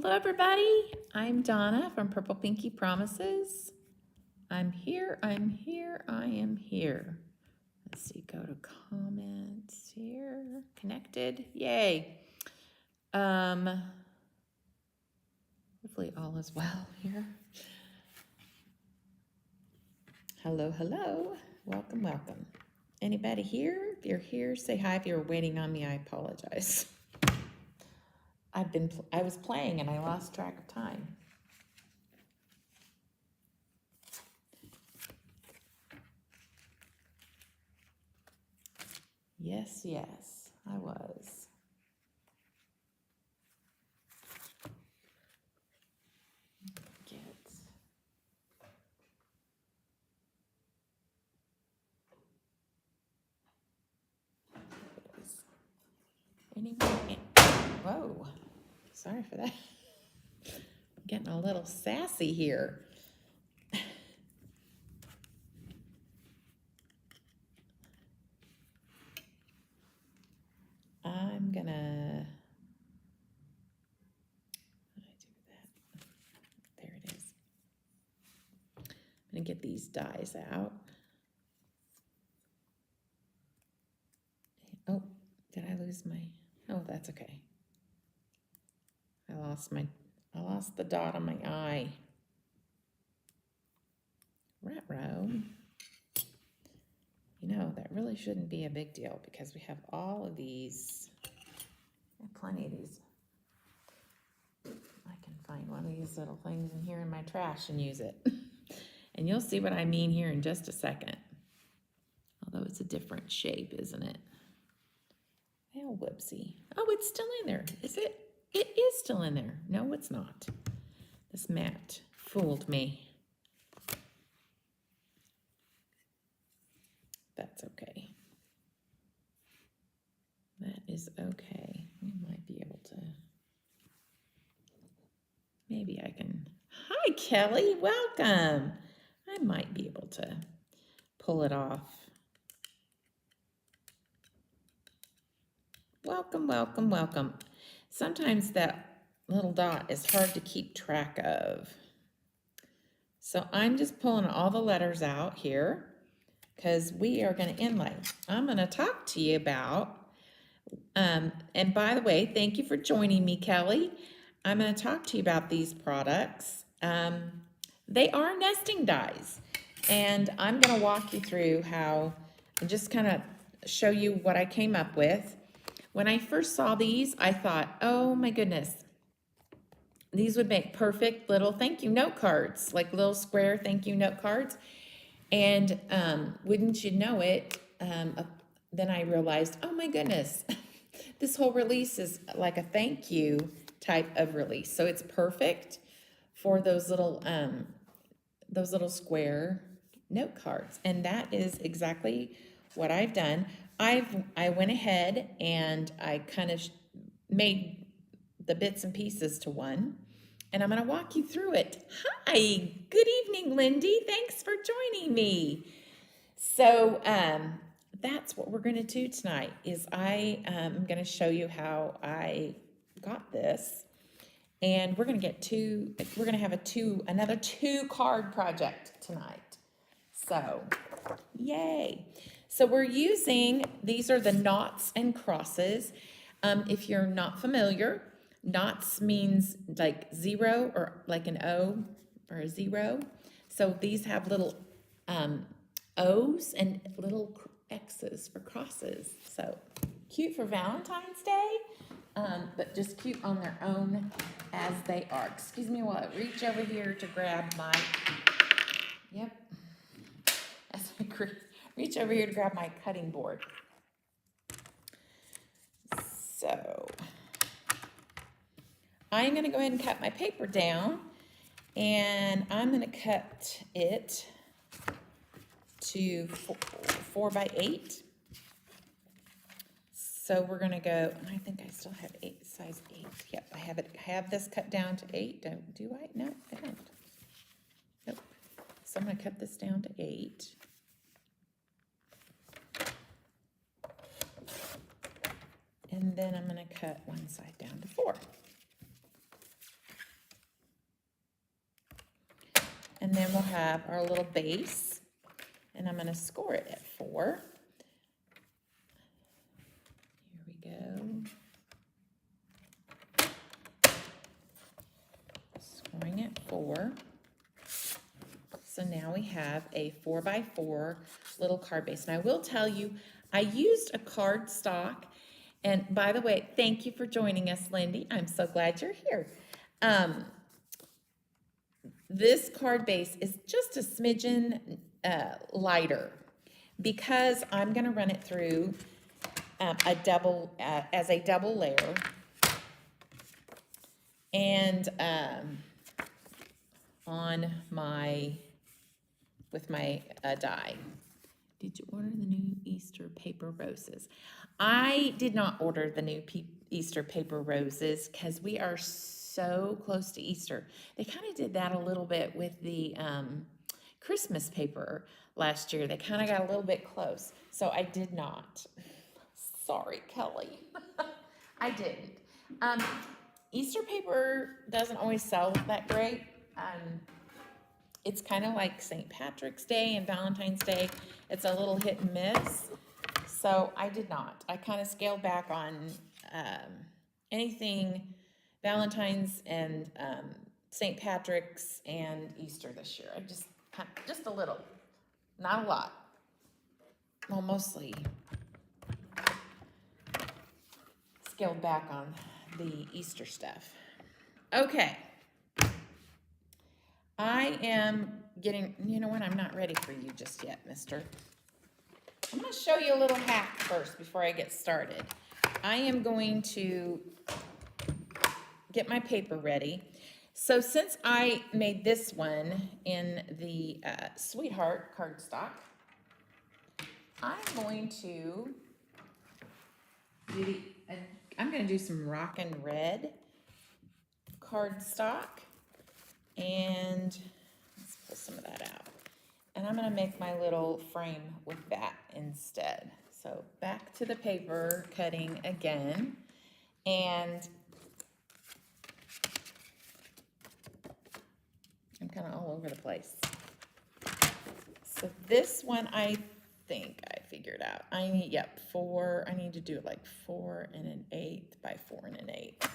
Hello everybody, I'm Donna from Purple Pinky Promises. I'm here, I am here. Let's see, go to comments here, connected, yay. Hopefully all is well here. Hello, hello, welcome. Anybody here? If you're here, say hi. If you're waiting on me, I apologize. I was playing and I lost track of time. Yes, I was. Whoa, sorry for that. I'm getting a little sassy here. I'm gonna, how do I do that? There it is. I'm gonna get these dies out. Oh, did I lose my, oh, that's okay. I lost the dot on my eye. Ruh-roh. You know, that really shouldn't be a big deal because we have all of these, plenty of these. I can find one of these little things in here in my trash and use it. And you'll see what I mean here in just a second. Although it's a different shape, isn't it? Oh, whoopsie. Oh, it's still in there. Is it? It is still in there. No, it's not. This mat fooled me. That's okay. That is okay. We might be able to. Maybe I can. Hi, Kelly. Welcome. I might be able to pull it off. Welcome. Sometimes that little dot is hard to keep track of. So I'm just pulling all the letters out here because we are going to inlay. I'm going to talk to you about, and by the way, thank you for joining me, Kelly. I'm going to talk to you about these products. They are nesting dies, and I'm going to walk you through how, and just kind of show you what I came up with. When I first saw these, I thought, oh my goodness, these would make perfect little thank you note cards, like little square thank you note cards. And wouldn't you know it, then I realized, oh my goodness, this whole release is like a thank you type of release. So it's perfect for those little square note cards. And that is exactly what I've done. I went ahead and I kind of made the bits and pieces to one, and I'm going to walk you through it. Hi, good evening, Lindy. Thanks for joining me. So that's what we're going to do tonight. Is I am going to show you how I got this, and we're going to get we're going to have another two card project tonight. So, yay. So we're using, these are the knots and crosses. If you're not familiar, knots means like zero or like an O or a zero. So these have little O's and little X's for crosses. So cute for Valentine's Day, but just cute on their own as they are. Excuse me while I reach over here to grab my, yep, as I reach over here to grab my cutting board. So I'm going to go ahead and cut my paper down, and I'm going to cut it to 4 by 8. So we're going to go, I think I still have size 8. Yep, I have it. I have this cut down to 8. Do I? No, I don't. Nope. So I'm going to cut this down to 8. And then I'm going to cut one side down to 4. And then we'll have our little base, and I'm going to score it at 4. Here we go. Scoring at 4. So now we have a 4x4 little card base. And I will tell you, I used a cardstock. And by the way, thank you for joining us, Lindy. I'm so glad you're here. This card base is just a smidgen lighter because I'm going to run it through as a double layer. And with my die. Did you order the new Easter paper roses? I did not order the new Easter paper roses because we are so close to Easter. They kind of did that a little bit with the Christmas paper last year. They kind of got a little bit close. So I did not. Sorry, Kelly. I didn't. Easter paper doesn't always sell that great. It's kind of like St. Patrick's Day and Valentine's Day. It's a little hit and miss. So I did not. I kind of scaled back on anything Valentine's and St. Patrick's and Easter this year. I just a little, not a lot. Well, mostly scaled back on the Easter stuff. Okay. I am getting, you know what, I'm not ready for you just yet, mister. I'm going to show you a little hack first before I get started. I am going to get my paper ready. So since I made this one in the Sweetheart cardstock, I'm going to do some Rockin Red cardstock. And let's pull some of that out. And I'm going to make my little frame with that instead. So back to the paper cutting again. And I'm kind of all over the place. So this one I think I figured out. I need, yep, 4. I need to do it like 4 1/8 by 4 1/8.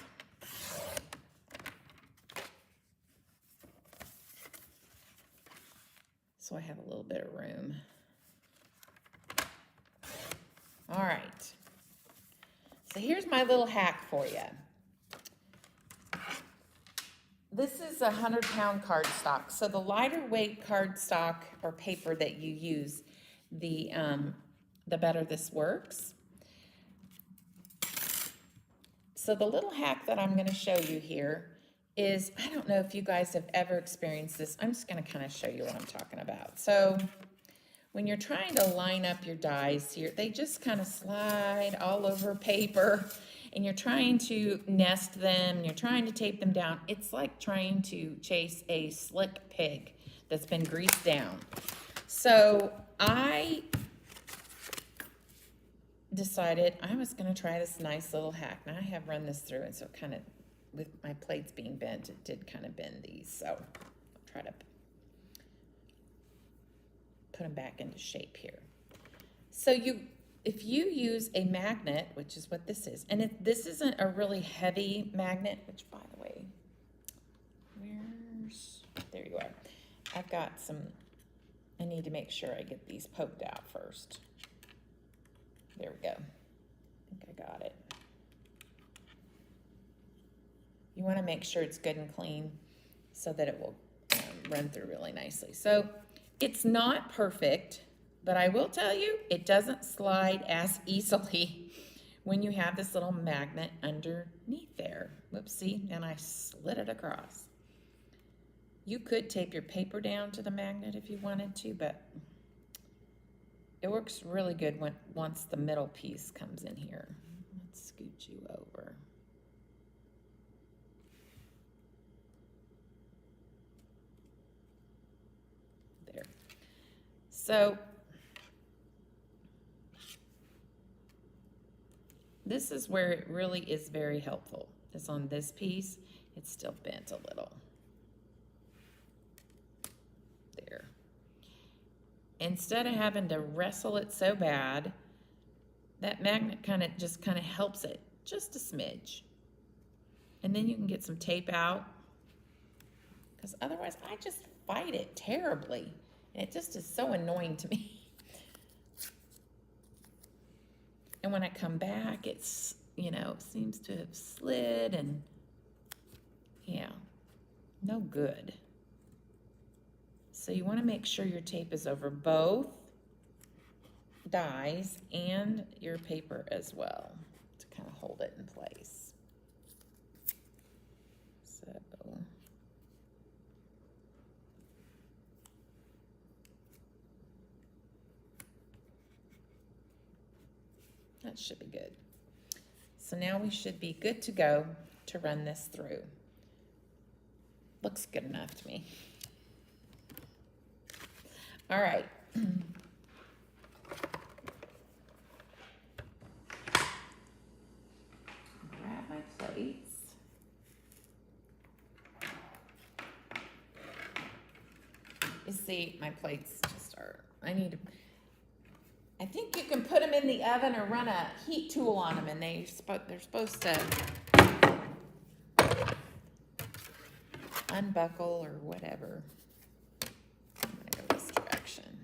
So I have a little bit of room. All right. So here's my little hack for you. This is a 100-pound cardstock. So the lighter weight cardstock or paper that you use, the better this works. So the little hack that I'm going to show you here is, I don't know if you guys have ever experienced this. I'm just going to kind of show you what I'm talking about. So when you're trying to line up your dies here, they just kind of slide all over paper, and you're trying to nest them, and you're trying to tape them down. It's like trying to chase a slick pig that's been greased down. So I decided I was going to try this nice little hack. Now I have run this through, and so kind of, with my plates being bent, it did kind of bend these. So I'll try to put them back into shape here. So if you use a magnet, which is what this is, and this isn't a really heavy magnet, which by the way, there you are. I've got some, I need to make sure I get these poked out first. There we go. I think I got it. You want to make sure it's good and clean so that it will run through really nicely. So it's not perfect, but I will tell you, it doesn't slide as easily when you have this little magnet underneath there. Whoops, see, and I slid it across. You could tape your paper down to the magnet if you wanted to, but it works really good once the middle piece comes in here. Let's scoot you over. So this is where it really is very helpful. Is on this piece, it's still bent a little. instead of having to wrestle it so bad, that magnet just kind of helps it just a smidge. And then you can get some tape out, because otherwise I just fight it terribly. And it just is so annoying to me. And when I come back, it's, you know, seems to have slid and yeah, no good. So you want to make sure your tape is over both dies and your paper as well to kind of hold it in place. So that should be good. So now we should be good to go to run this through. Looks good enough to me. All right. Grab my plates. You see, my plates just are, I think you can put them in the oven or run a heat tool on them, and they're supposed to unbuckle or whatever. I'm gonna go this direction.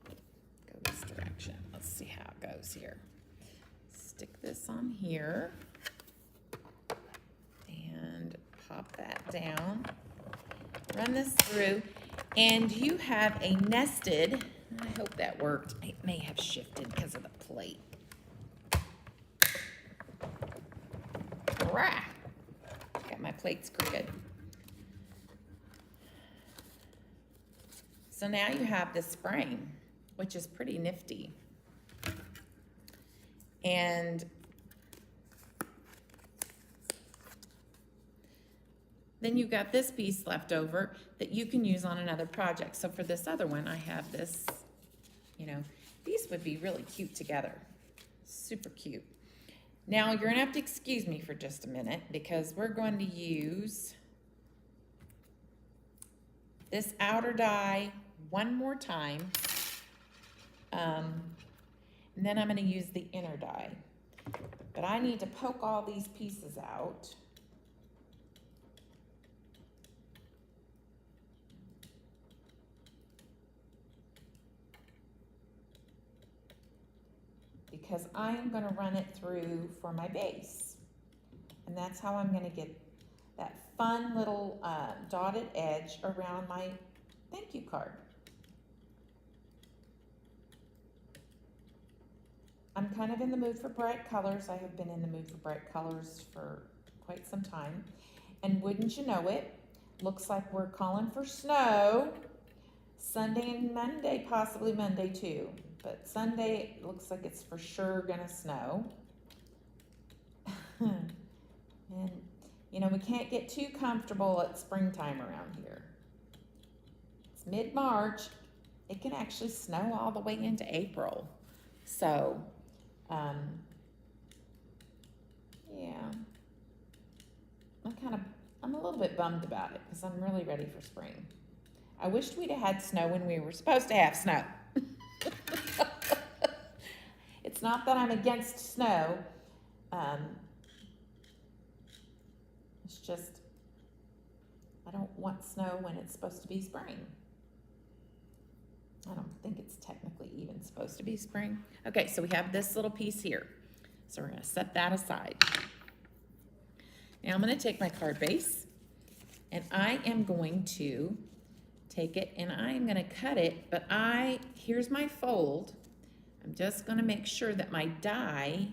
Go this direction. Let's see how it goes here. Stick this on here and pop that down. Run this through, and you have a nested, I hope that worked. It may have shifted because of the plate. Rah! Got my plates grid. So now you have this frame, which is pretty nifty. And then you've got this piece left over that you can use on another project. So for this other one, I have this, you know, these would be really cute together. Super cute. Now you're gonna have to excuse me for just a minute because we're going to use this outer die one more time. And then I'm gonna use the inner die. But I need to poke all these pieces out. Because I'm going to run it through for my base. And that's how I'm going to get that fun little dotted edge around my thank you card. I'm kind of in the mood for bright colors. I have been in the mood for bright colors for quite some time. And wouldn't you know it, looks like we're calling for snow Sunday and Monday, possibly Monday too. But Sunday, it looks like it's for sure gonna snow. And, you know, we can't get too comfortable at springtime around here. It's mid-March. It can actually snow all the way into April. So, yeah. I'm a little bit bummed about it because I'm really ready for spring. I wished we'd have had snow when we were supposed to have snow. It's not that I'm against snow. It's just, I don't want snow when it's supposed to be spring. I don't think it's technically even supposed to be spring. Okay, so we have this little piece here. So we're gonna set that aside. Now I'm gonna take my card base and I am going to take it and I'm gonna cut it, but here's my fold. I'm just gonna make sure that my die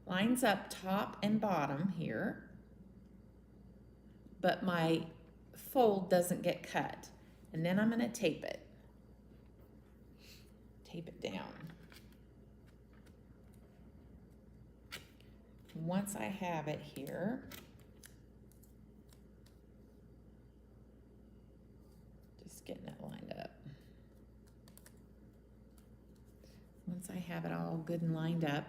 lines up top and bottom here, but my fold doesn't get cut. And then I'm gonna tape it. Tape it down. Once I have it here, just getting it lined up. Once I have it all good and lined up,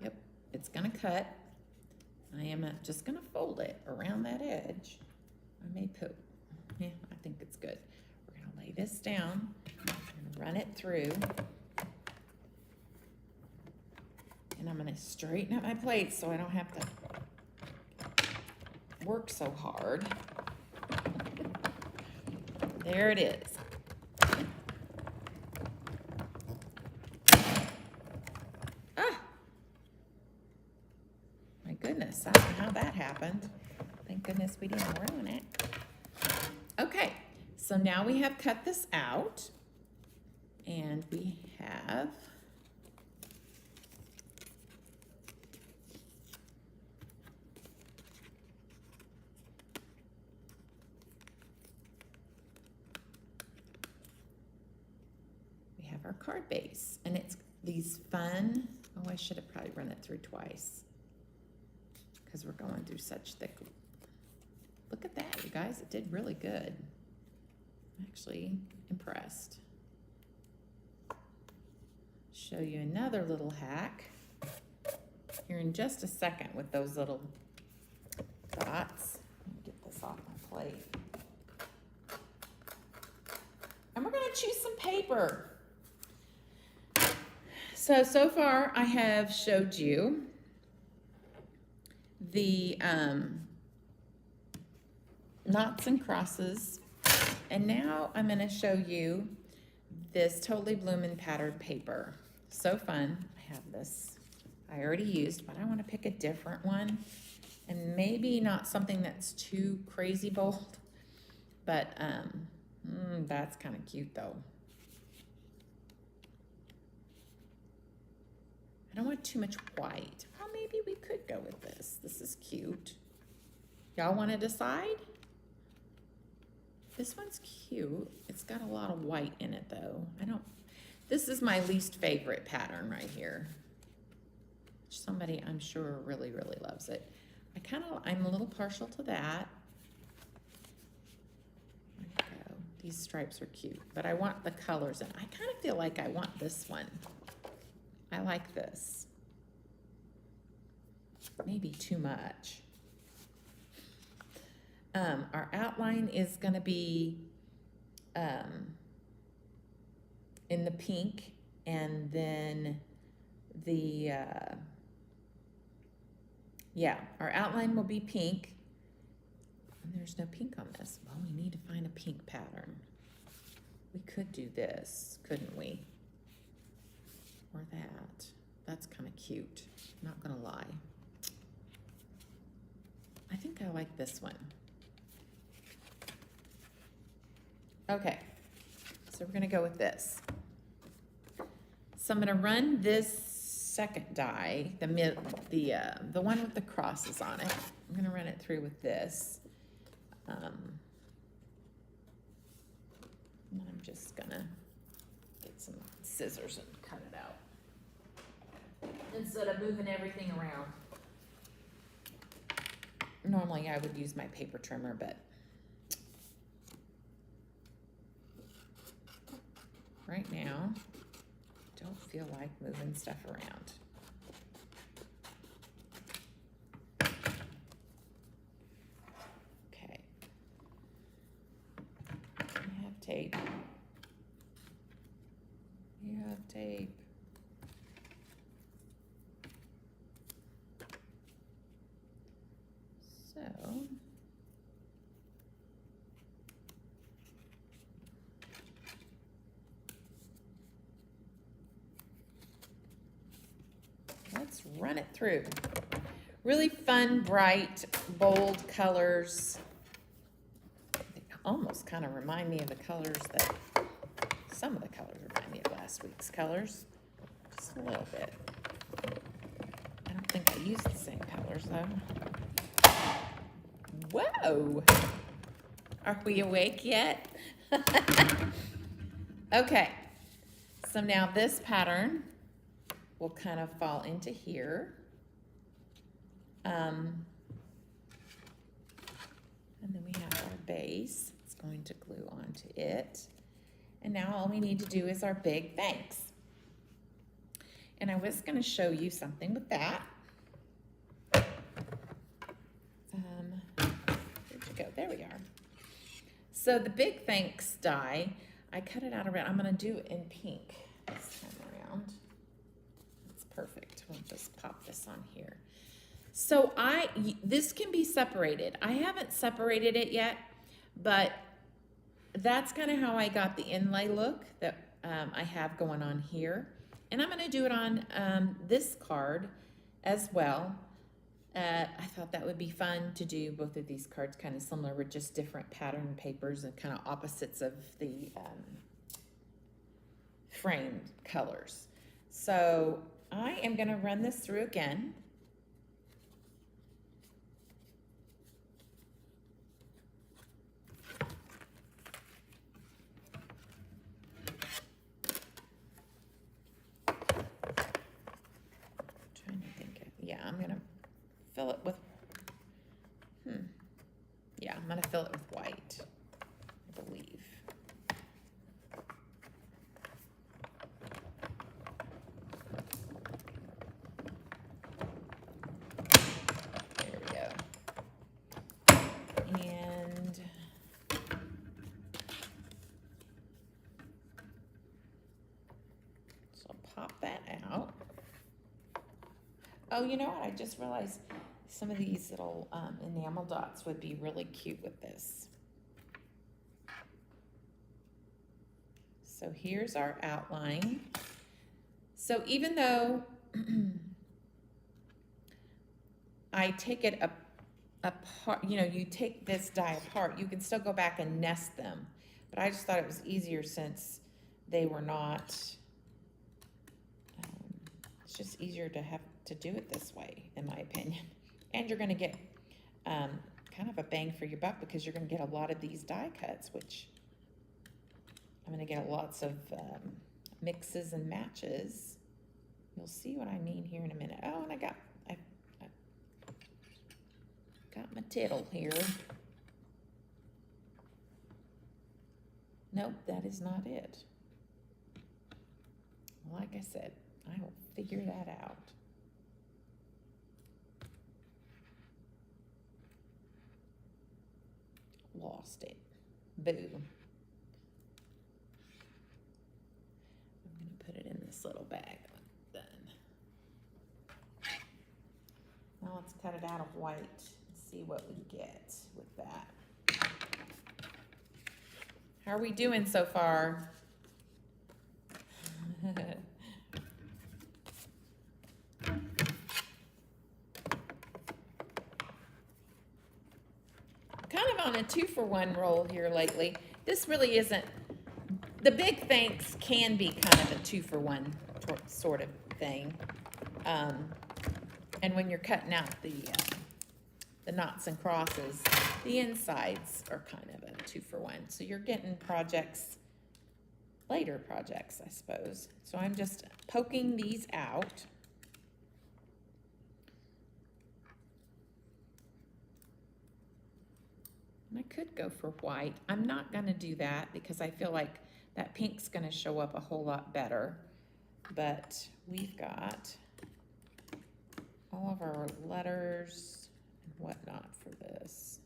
yep, it's gonna cut. I am just gonna fold it around that edge. I may put Yeah, I think it's good. We're gonna lay this down, and run it through. And I'm gonna straighten up my plate so I don't have to work so hard. There it is. Ah! My goodness, I don't know how that happened. Thank goodness we didn't ruin it. Okay, so now we have cut this out, and we have our card base, and it's these fun, oh, I should have probably run it through twice because we're going through such thick. Look at that, you guys, it did really good. I'm actually impressed. Show you another little hack here in just a second with those little dots. Let me get this off my plate. And we're gonna choose some paper. So far I have showed you the knots and crosses, and now I'm going to show you this Totally Bloomin' patterned paper. So fun. I have this I already used, but I want to pick a different one, and maybe not something that's too crazy bold, but that's kind of cute though. I don't want too much white. Well, maybe we could go with this. This is cute. Y'all want to decide? This one's cute. It's got a lot of white in it though. This is my least favorite pattern right here. Somebody I'm sure really, really loves it. I'm a little partial to that. There you go. These stripes are cute, but I want the colors, and I kind of feel like I want this one. I like this. Maybe too much. Our outline is going to be in the pink, and then our outline will be pink. And there's no pink on this. Well, we need to find a pink pattern. We could do this, couldn't we? Or that. That's kind of cute, not gonna lie. I think I like this one. Okay, so we're gonna go with this. So I'm gonna run this second die, the one with the crosses on it. I'm gonna run it through with this. And I'm just gonna get some scissors and cut it out instead of moving everything around. Normally I would use my paper trimmer, but right now don't feel like moving stuff around. Okay. You have tape. You have tape. So let's run it through. Really fun, bright, bold colors. They almost kind of remind me of the colors that, some of the colors remind me of last week's colors. Just a little bit. I don't think I used the same colors though. Whoa! Are we awake yet? Okay, so now this pattern will kind of fall into here. And then we have our base. It's going to glue onto it. And now all we need to do is our big thanks. And I was going to show you something with that. Where'd you go? There we are. So the Big Thanks die, I cut it out around, I'm gonna do it in pink this time around. That's perfect. We'll just pop this on here. So this can be separated. I haven't separated it yet, but that's kind of how I got the inlay look that I have going on here. And I'm gonna do it on this card as well. I thought that would be fun to do both of these cards kind of similar with just different pattern papers and kind of opposites of the framed colors. So I am going to run this through again. Trying to think yeah, I'm going to fill it with, yeah, I'm going to fill it with white, I believe. There we go. And so I'll pop that out. Oh, you know what? I just realized some of these little enamel dots would be really cute with this. So here's our outline. So even though I take it apart, you know, you take this die apart, you can still go back and nest them. But I just thought it was easier since they were not, it's just easier to have to do it this way, in my opinion. And you're going to get kind of a bang for your buck because you're going to get a lot of these die cuts, which I'm going to get lots of mixes and matches. You'll see what I mean here in a minute. Oh, and I got my tittle here. Nope, that is not it. Like I said, I will figure that out. Lost it. Boo. I'm going to put it in this little bag. Done. Now let's cut it out of white and see what we get with that. How are we doing so far? Kind of on a 2-for-1 roll here lately. This really isn't, the Big Thanks can be kind of a 2-for-1 sort of thing. And when you're cutting out the knots and crosses, the insides are kind of a 2-for-1. So you're getting projects, later projects, I suppose. So I'm just poking these out. And I could go for white. I'm not going to do that because I feel like that pink's going to show up a whole lot better. But we've got all of our letters and whatnot for this.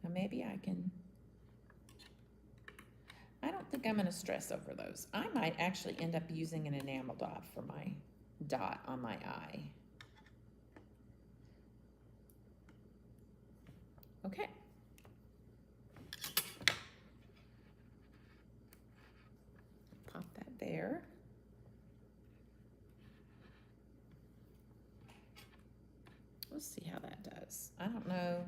Now maybe I can, I don't think I'm going to stress over those. I might actually end up using an enamel dot for my dot on my eye. Okay. Pop that there. We'll see how that does. I don't know.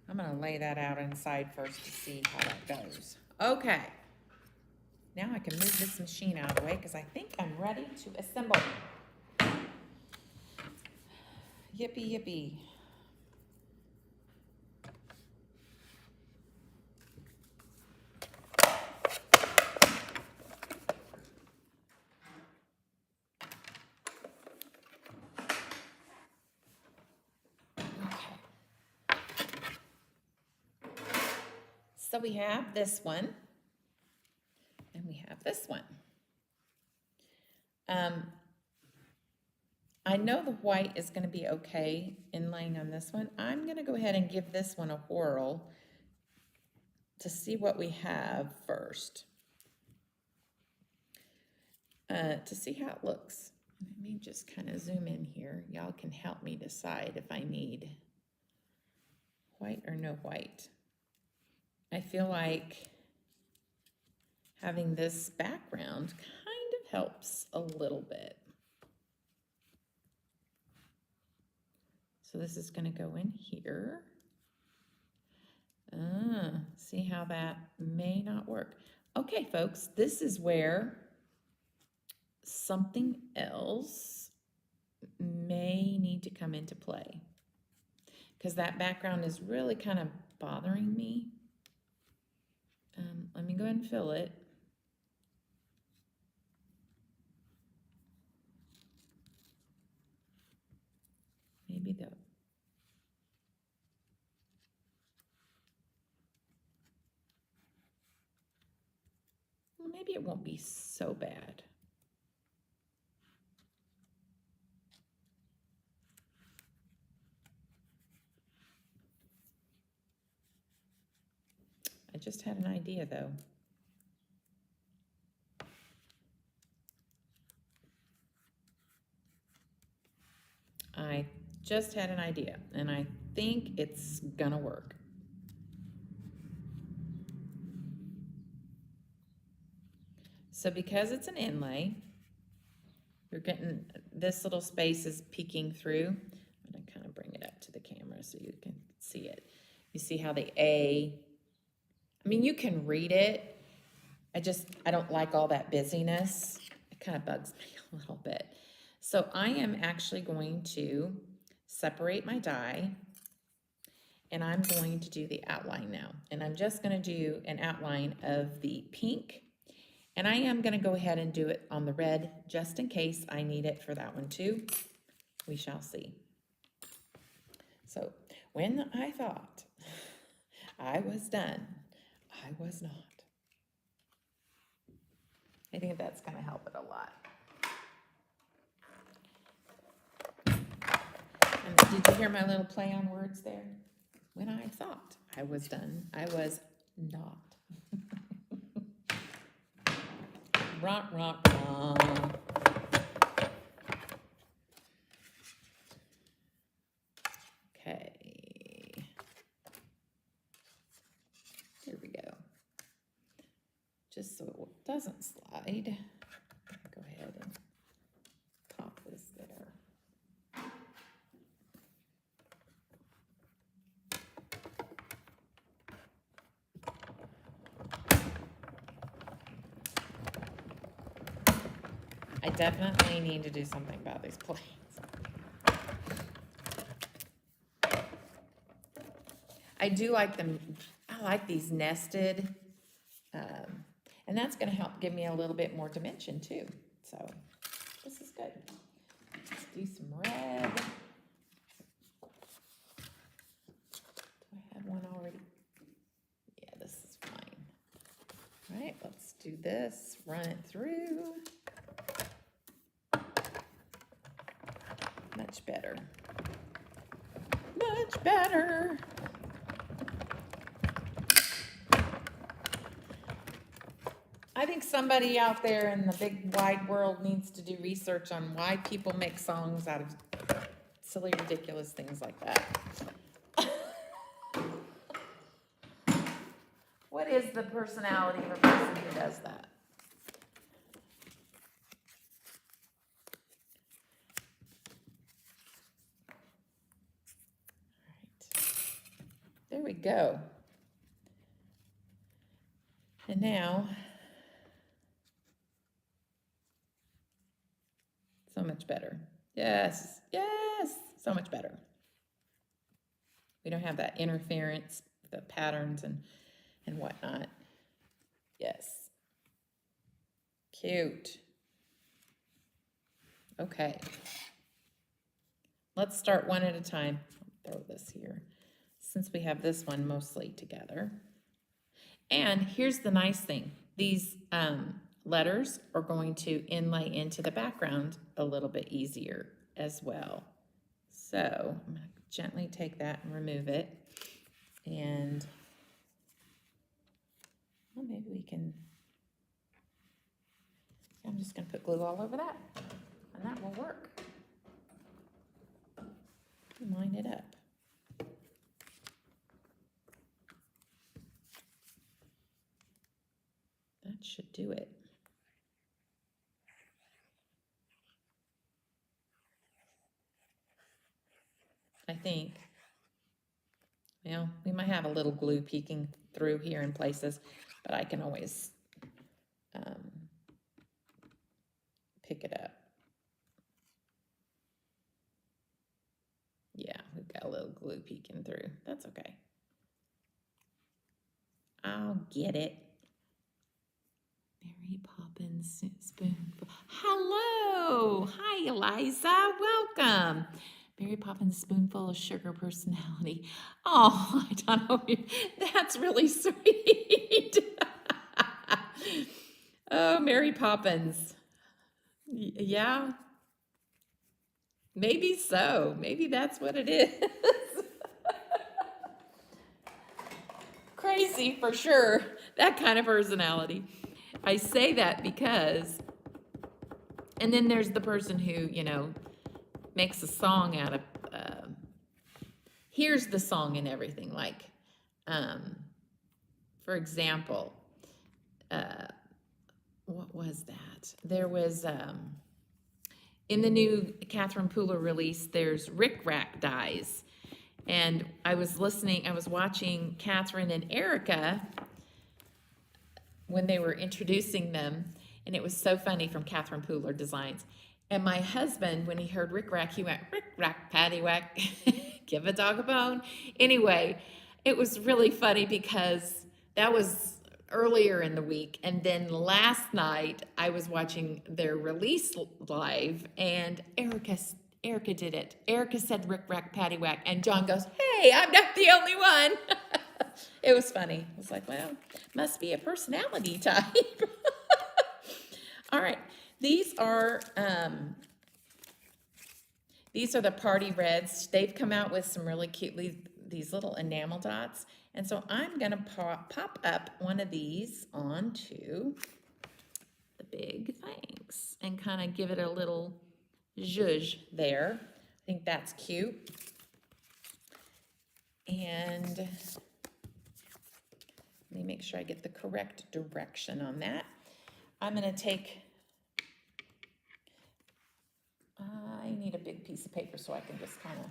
I'm going to lay that out inside first to see how that goes. Okay. Now I can move this machine out of the way because I think I'm ready to assemble. Yippee, yippee. So we have this one, and we have this one. I know the white is going to be okay inlaying on this one. I'm going to go ahead and give this one a whirl to see what we have first. To see how it looks. Let me just kind of zoom in here. Y'all can help me decide if I need white or no white. I feel like having this background kind of helps a little bit. So this is going to go in here. See how that may not work. Okay, folks, this is where something else may need to come into play, because that background is really kind of bothering me. Let me go ahead and fill it. Maybe the maybe it won't be so bad. I just had an idea though. I just had an idea, and I think it's gonna work. So because it's an inlay, you're getting, this little space is peeking through. I'm gonna kind of bring it up to the camera so you can see it. You see how the A, I mean, you can read it. I don't like all that busyness. It kind of bugs me a little bit. So I am actually going to separate my die, and I'm going to do the outline now. And I'm just going to do an outline of the pink, and I am going to go ahead and do it on the red just in case I need it for that one too. We shall see. So when I thought I was done, I was not. I think that's going to help it a lot. And did you hear my little play on words there? When I thought I was done, I was not. Rock, rock, rock. Okay. Here we go. Just so it doesn't slide, go ahead and pop this there. I definitely need to do something about these plates. I do like them. I like these nested, and that's going to help give me a little bit more dimension too. So this is good. Let's do some red. Do I have one already? Yeah, this is fine. All right, let's do this. Run it through. Much better. Much better. I think somebody out there in the big wide world needs to do research on why people make songs out of silly, ridiculous things like that. What is the personality of a person who does that? There we go. And now, so much better. Yes, yes, so much better. We don't have that interference, the patterns and whatnot. Yes. Cute. Okay. Let's start one at a time. I'll throw this here, since we have this one mostly together. And here's the nice thing. These letters are going to inlay into the background a little bit easier as well. So I'm going to gently take that and remove it. And well, maybe we can, I'm just gonna put glue all over that, and that will work. Line it up. That should do it. I think. Well, we might have a little glue peeking through here in places, but I can always pick it up. Yeah, we've got a little glue peeking through. That's okay. I'll get it. Mary Poppins Spoonful. Hello. Hi, Eliza. Welcome. Mary Poppins Spoonful of Sugar Personality. Oh, I don't know. That's really sweet. Oh, Mary Poppins. Yeah. Maybe so. Maybe that's what it is. Crazy for sure. That kind of personality. I say that because, and then there's the person who, you know, makes a song out of, hears the song and everything. Like, for example, what was that? There was, in the new Catherine Pooler release, there's Rick Rack Dies. And I was watching Catherine and Erica when they were introducing them, and it was so funny from Catherine Pooler Designs. And my husband, when he heard Rick Rack, he went, Rick Rack, Patty Whack, give a dog a bone. Anyway, it was really funny because that was earlier in the week. And then last night, I was watching their release live, and Erica did it. Erica said Rick Rack, Patty Whack, and John goes, hey, I'm not the only one. It was funny. I was like, well, must be a personality type. All right, these are the Party Reds. They've come out with some really cute, these little enamel dots. And so I'm gonna pop up one of these onto the big things and kind of give it a little zhuzh there. I think that's cute. And let me make sure I get the correct direction on that. I'm gonna take, I need a big piece of paper so I can just kind of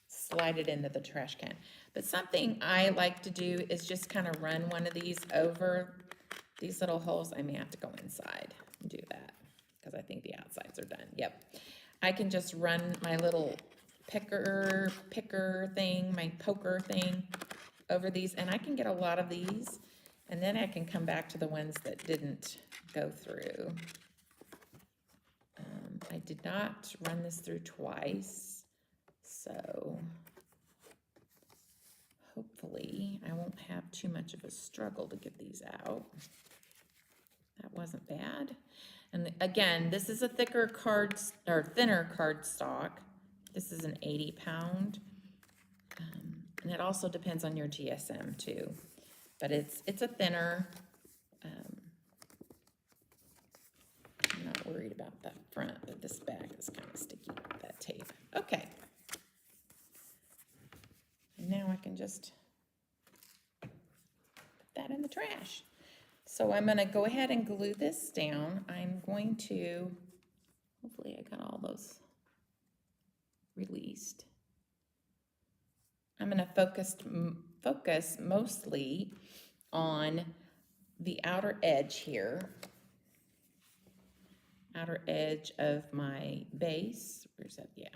slide it into the trash can. But something I like to do is just kind of run one of these over these little holes. I may have to go inside and do that because I think the outsides are done. Yep. I can just run my little picker thing, my poker thing over these, and I can get a lot of these, and then I can come back to the ones that didn't go through. I did not run this through twice, so hopefully I won't have too much of a struggle to get these out. That wasn't bad. And again, this is a thinner cardstock. This is an 80-pound. And it also depends on your GSM too. But it's a thinner. I'm not worried about that front, but this back is kind of sticky with that tape. Okay. And now I can just put that in the trash. So I'm going to go ahead and glue this down. I'm going to, hopefully I got all those released. I'm going to focus mostly on the outer edge here. Outer edge of my base. Where's that? Yeah.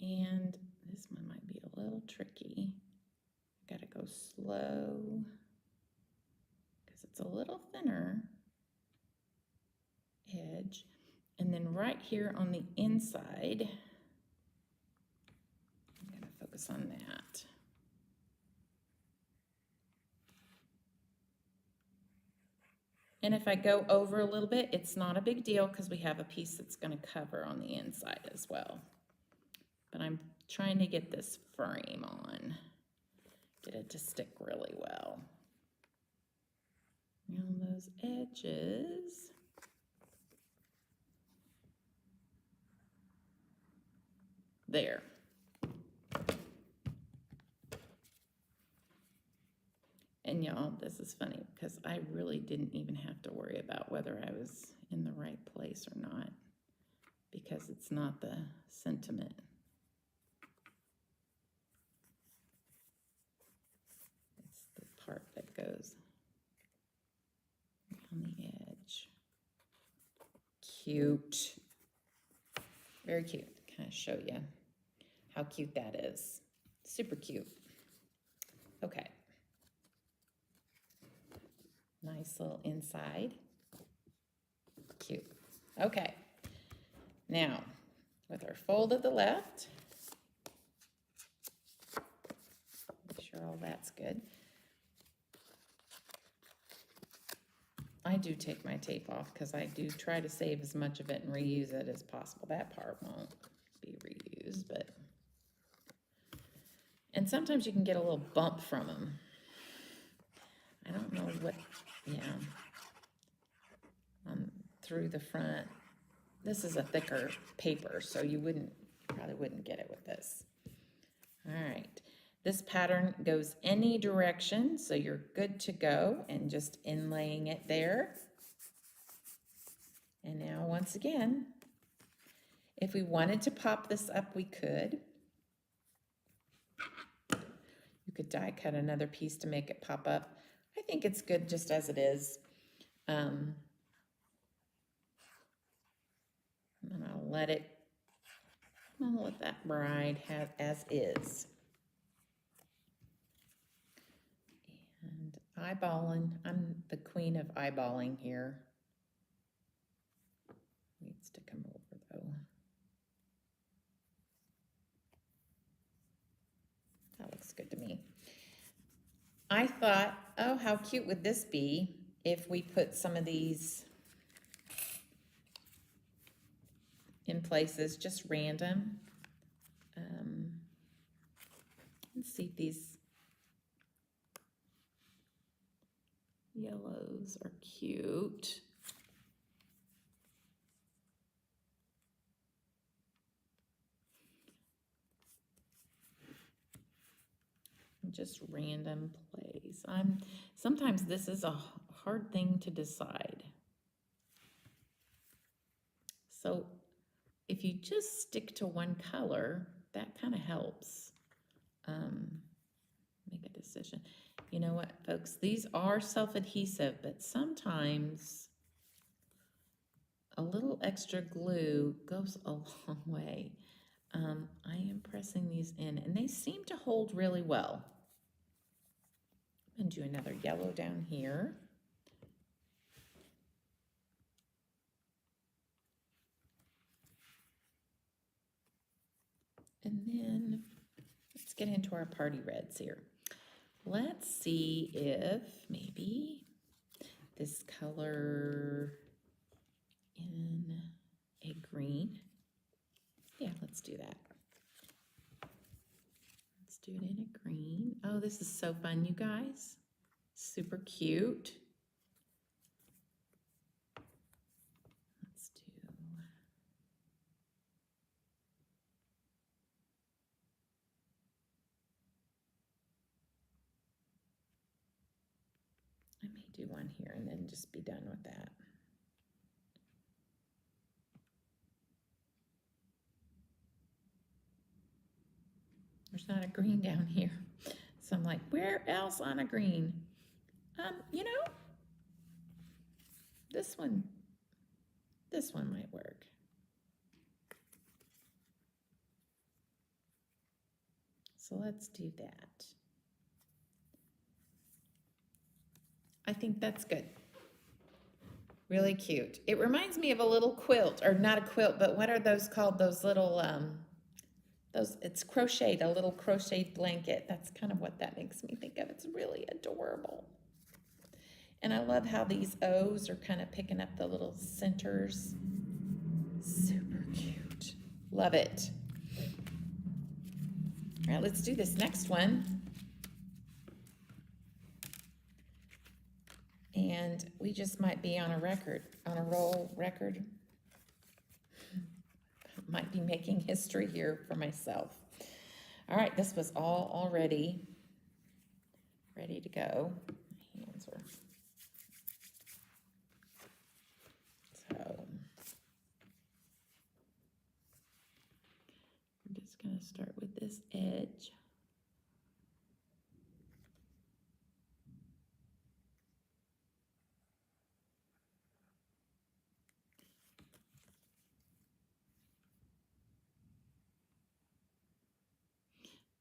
And this one might be a little tricky. Gotta go slow because it's a little thinner edge. And then right here on the inside, I'm gonna focus on that. And if I go over a little bit, it's not a big deal because we have a piece that's gonna cover on the inside as well. But I'm trying to get this frame on. Get it to stick really well. Around those edges. There. And y'all, this is funny because I really didn't even have to worry about whether I was in the right place or not, because it's not the sentiment. It's the part that goes on the edge. Cute. Very cute. Kind of show you how cute that is. Super cute. Okay. Nice little inside. Cute. Okay. Now, with our fold of the left, make sure all that's good. I do take my tape off because I do try to save as much of it and reuse it as possible. That part won't be reused, but... And sometimes you can get a little bump from them. I don't know what, yeah. Through the front. This is a thicker paper, so you probably wouldn't get it with this. All right. This pattern goes any direction, so you're good to go, and just inlaying it there. And now, once again, if we wanted to pop this up, we could. You could die cut another piece to make it pop up. I think it's good just as it is. And I'll let that bride have as is. And eyeballing, I'm the queen of eyeballing here. Needs to come over though. That looks good to me. I thought, oh, how cute would this be if we put some of these in places, just random. Let's see if these yellows are cute. Just random place. Sometimes this is a hard thing to decide. So if you just stick to one color, that kind of helps make a decision. You know what, folks? These are self-adhesive, but sometimes a little extra glue goes a long way. I am pressing these in, and they seem to hold really well. And do another yellow down here. And then let's get into our party reds here. Let's see if maybe this color in a green. Yeah, let's do that. Let's do it in a green. Oh, this is so fun, you guys. Super cute. Let's do... I may do one here and then just be done with that. There's not a green down here. So I'm like, where else on a green? You know, this one might work. So let's do that. I think that's good. Really cute. It reminds me of a little quilt, or not a quilt, but what are those called? Those little, it's crocheted, a little crocheted blanket. That's kind of what that makes me think of. It's really adorable. And I love how these O's are kind of picking up the little centers. Super cute. Love it. All right, let's do this next one. And we just might be on a roll record. Might be making history here for myself. All right, this was all already ready to go. My hands are... So, I'm just going to start with this edge.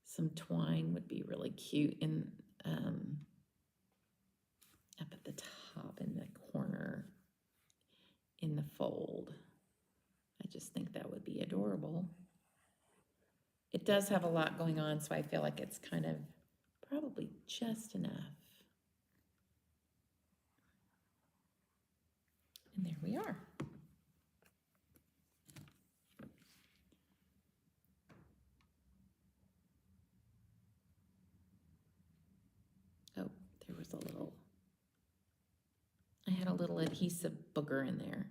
Some twine would be really cute in up at the top in the corner in the fold. I just think that would be adorable. It does have a lot going on, so I feel like it's kind of probably just enough. And there we are. Oh, there was a little, I had a little adhesive booger in there.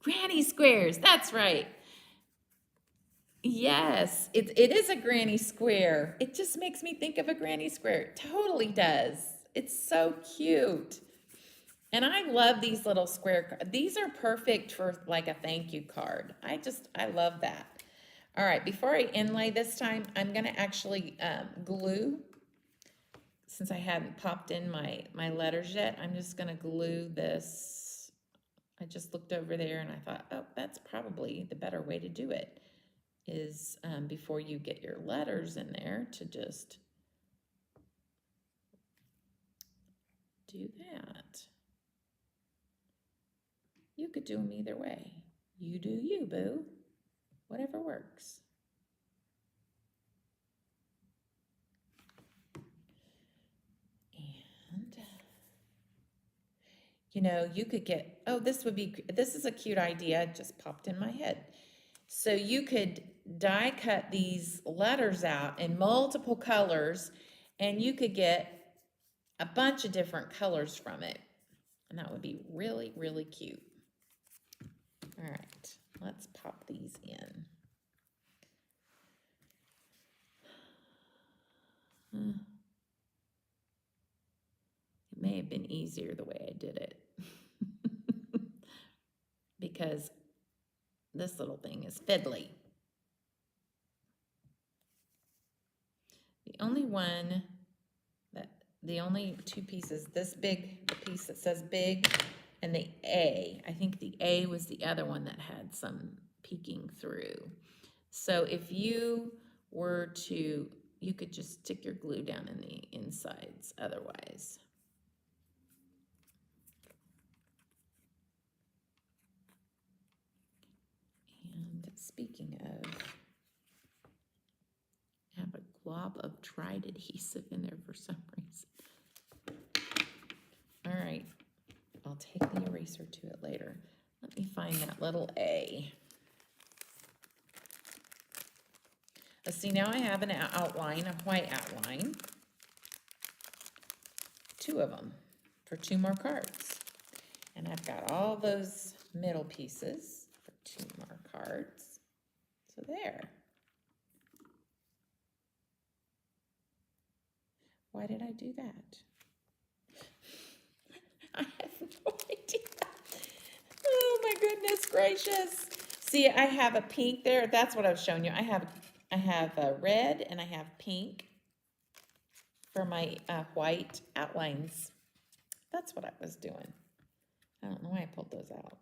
Granny squares, that's right. Yes, it is a granny square. It just makes me think of a granny square. It totally does. It's so cute. And I love these little square, these are perfect for like a thank you card. I love that. All right, before I inlay this time, I'm gonna actually glue, since I hadn't popped in my letters yet, I'm just gonna glue this. I just looked over there and I thought, oh, that's probably the better way to do it, is before you get your letters in there, to just do that. You could do them either way. You do you, boo. Whatever works. And, you know, you could get, oh, this is a cute idea, it just popped in my head. So you could die cut these letters out in multiple colors, and you could get a bunch of different colors from it. And that would be really, really cute. All right, let's pop these in. It may have been easier the way I did it. Because this little thing is fiddly. The only two pieces, this big, the piece that says big, and the A, I think the A was the other one that had some peeking through. So if you were to, you could just stick your glue down in the insides otherwise. And speaking of, I have a glob of dried adhesive in there for some reason. All right, I'll take the eraser to it later. Let me find that little A. Let's see, now I have an outline, a white outline. Two of them for two more cards. And I've got all those middle pieces for two more cards. So there. Why did I do that? I have no idea. Oh my goodness gracious. See, I have a pink there. That's what I was showing you. I have a red and I have pink for my white outlines. That's what I was doing. I don't know why I pulled those out.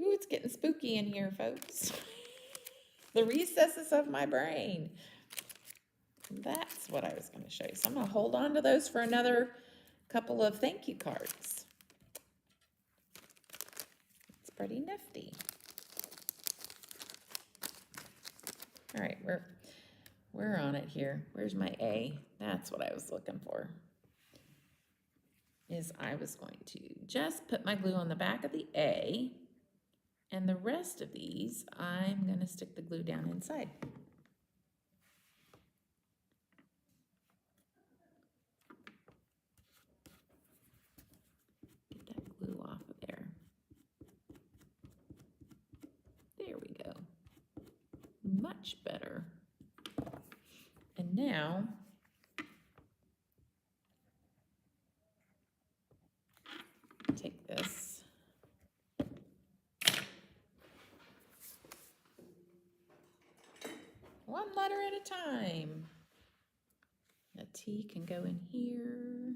Ooh, it's getting spooky in here, folks. The recesses of my brain. That's what I was going to show you. So I'm going to hold on to those for another couple of thank you cards. It's pretty nifty. All right, we're on it here. Where's my A? That's what I was looking for. Is I was going to just put my glue on the back of the A, and the rest of these, I'm going to stick the glue down inside. Get that glue off of there. There we go. Much better. And now, take this. One letter at a time. A T can go in here.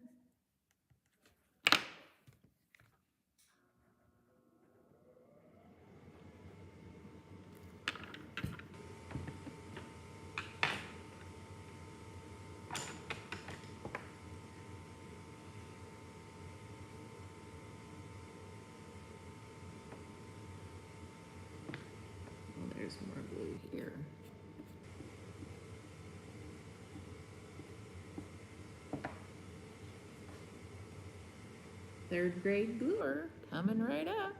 Oh, there's more glue here. Third grade gluer coming right up.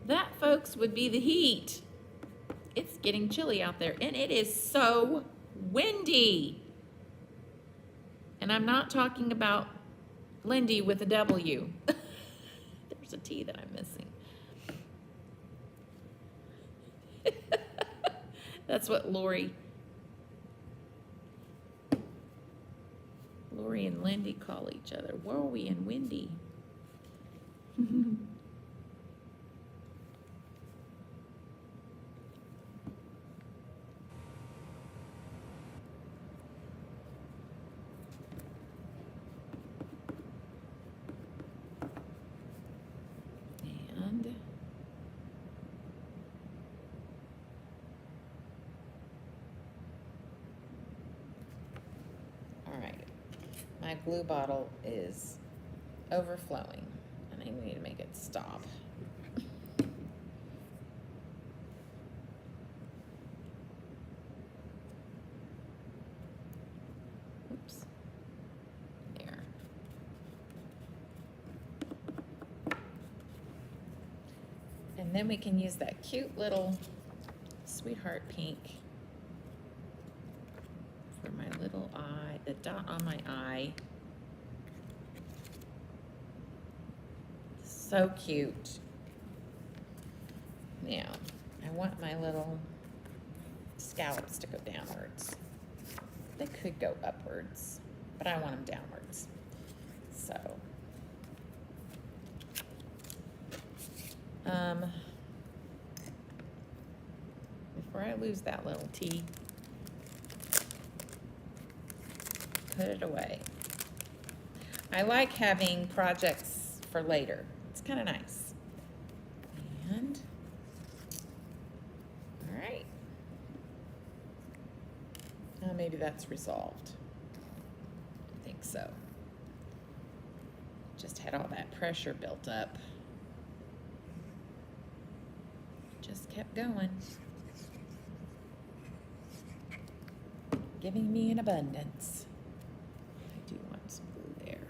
That, folks, would be the heat. It's getting chilly out there, and it is so windy. And I'm not talking about Lindy with a W. There's a T that I'm missing. That's what Lori and Lindy call each other. Wowie and windy. And all right, my glue bottle is overflowing, and I need to make it stop. Oops. There. And then we can use that cute little Sweetheart pink for my little eye, the dot on my eye. So cute. Now, I want my little scallops to go downwards. They could go upwards, but I want them downwards. So, before I lose that little T, put it away. I like having projects for later. It's kind of nice. And, all right. Now maybe that's resolved. I think so. Just had all that pressure built up. Just kept going. Giving me an abundance. I do want some glue there.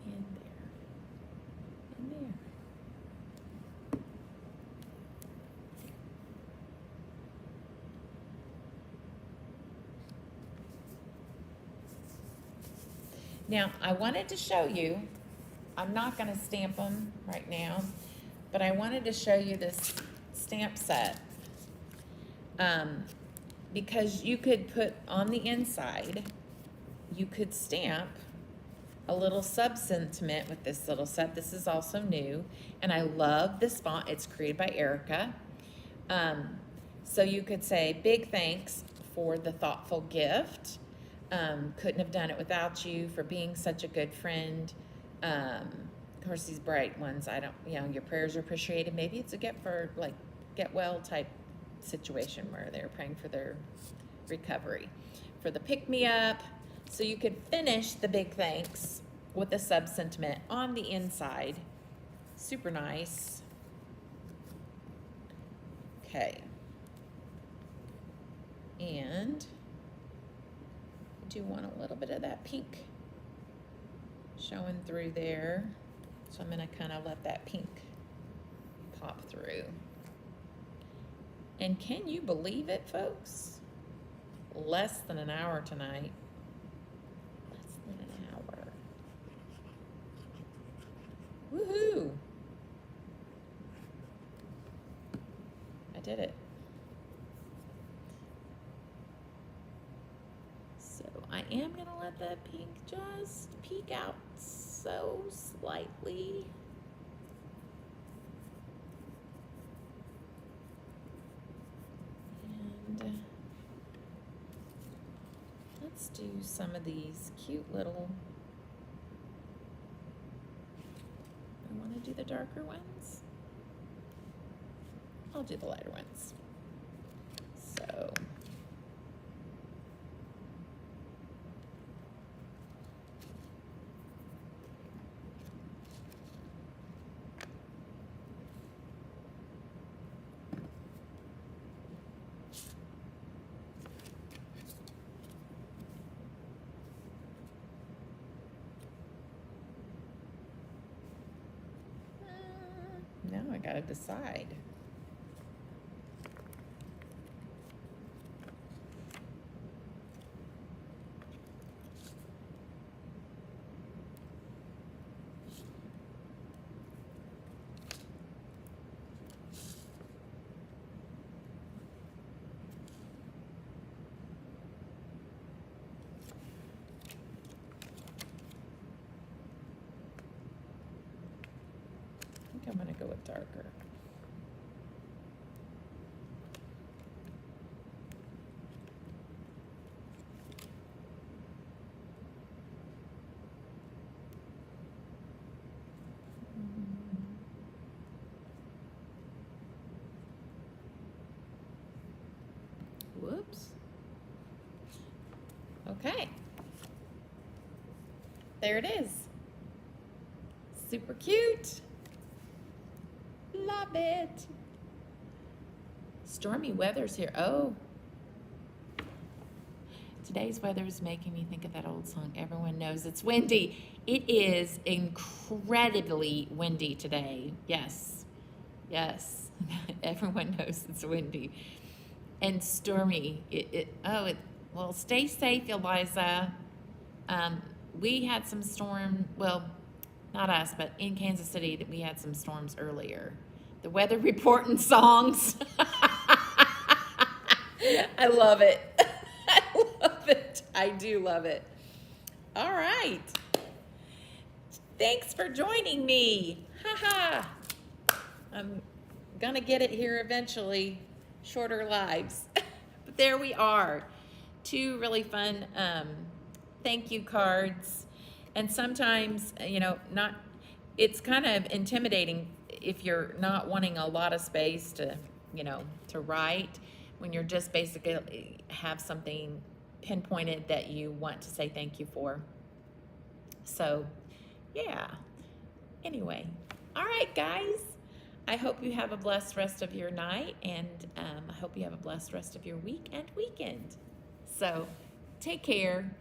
And there. And there. Now, I wanted to show you, I'm not going to stamp them right now, but I wanted to show you this stamp set. Because you could put on the inside, you could stamp a little sub-sentiment with this little set. This is also new, and I love this font. It's created by Erica. So you could say, big thanks for the thoughtful gift. Couldn't have done it without you, for being such a good friend. Of course, these bright ones, I don't, your prayers are appreciated. Maybe it's a get well type situation where they're praying for their recovery. For the pick-me-up, so you could finish the big thanks with a sub-sentiment on the inside. Super nice. Okay. And I do want a little bit of that pink showing through there. So I'm going to kind of let that pink pop through. And can you believe it, folks? Less than an hour tonight. Less than an hour. Woohoo! I did it. So I am going to let the pink just peek out so slightly. And let's do some of these cute little, I want to do the darker ones. I'll do the lighter ones. So now I gotta decide. I think I'm gonna go with darker. Whoops. Okay. There it is. Super cute. Love it. Stormy weather's here. Oh. Today's weather is making me think of that old song, Everyone Knows It's Windy. It is incredibly windy today. Yes. Yes. Everyone knows it's windy. And stormy. Well, stay safe, Eliza. We had some storm, well, not us, but in Kansas City, that we had some storms earlier. The weather reporting songs. I love it. I love it. I do love it. All right. Thanks for joining me. Ha ha. I'm gonna get it here eventually. Shorter lives. But there we are. Two really fun thank you cards. And sometimes, it's kind of intimidating if you're not wanting a lot of space to write, when you're just basically have something pinpointed that you want to say thank you for. So, yeah. Anyway, all right, guys. I hope you have a blessed rest of your night, and I hope you have a blessed rest of your week and weekend. So, take care.